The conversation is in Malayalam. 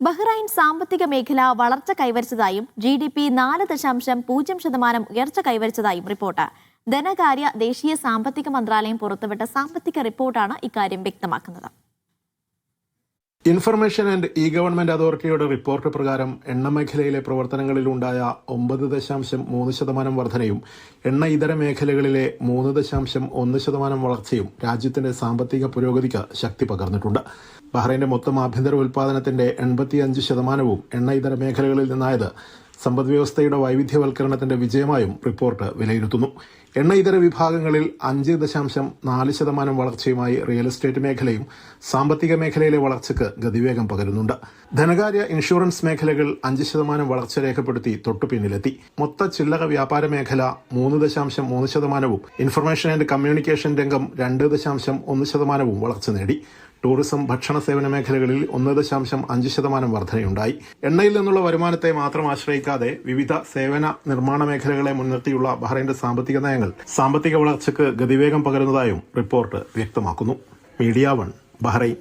ബഹ്റൈൻ സാമ്പത്തിക മേഖല വളർച്ച കൈവരിച്ചതായും GDP 4.0% ഉയർച്ച കൈവരിച്ചതായും റിപ്പോർട്ട്. ധനകാര്യ ദേശീയ സാമ്പത്തിക മന്ത്രാലയം പുറത്തുവിട്ട സാമ്പത്തിക റിപ്പോർട്ടാണ് ഇക്കാര്യം വ്യക്തമാക്കുന്നത്. ഇൻഫർമേഷൻ ആൻഡ് ഗവൺമെന്റ് അതോറിറ്റിയുടെ റിപ്പോർട്ട് പ്രകാരം എണ്ണ മേഖലയിലെ പ്രവർത്തനങ്ങളിലുണ്ടായ 9.3% വർധനയും എണ്ണ ഇതര മേഖലകളിലെ 3.1% വളർച്ചയും രാജ്യത്തിന്റെ സാമ്പത്തിക പുരോഗതിക്ക് ശക്തി പകർന്നിട്ടുണ്ട്. ബഹ്റൈന്റെ മൊത്തം ആഭ്യന്തര ഉൽപാദനത്തിന്റെ 85% എണ്ണ ഇതര മേഖലകളിൽ നിന്നായത് സമ്പദ്വ്യവസ്ഥയുടെ വൈവിധ്യവൽക്കരണത്തിന്റെ വിജയമായും റിപ്പോർട്ട് വിലയിരുത്തുന്നു. എണ്ണ ഇതര വിഭാഗങ്ങളിൽ 5.4% വളർച്ചയുമായി റിയൽ എസ്റ്റേറ്റ് മേഖലയും സാമ്പത്തിക മേഖലയിലെ വളർച്ചയ്ക്ക് ഗതിവേഗം പകരുന്നുണ്ട്. ധനകാര്യ ഇൻഷുറൻസ് മേഖലകൾ 5% വളർച്ച രേഖപ്പെടുത്തി തൊട്ടുപിന്നിലെത്തി. മൊത്ത ചില്ലറ വ്യാപാര മേഖല 3.3%, ഇൻഫർമേഷൻ ആൻഡ് കമ്മ്യൂണിക്കേഷൻ രംഗം 2.1% വളർച്ച നേടി. ടൂറിസം, ഭക്ഷണ സേവന മേഖലകളിൽ 1.5% വർധനയുണ്ടായി. എണ്ണയിൽ നിന്നുള്ള വരുമാനത്തെ മാത്രം ആശ്രയിക്കാതെ വിവിധ സേവന നിർമ്മാണ മേഖലകളെ മുൻനിർത്തിയുള്ള ബഹ്റൈന്റെ സാമ്പത്തിക നയങ്ങൾ സാമ്പത്തിക വളർച്ചയ്ക്ക് ഗതിവേഗം പകരുന്നതായും റിപ്പോർട്ട് വ്യക്തമാക്കുന്നു. Media 1, Bahrain.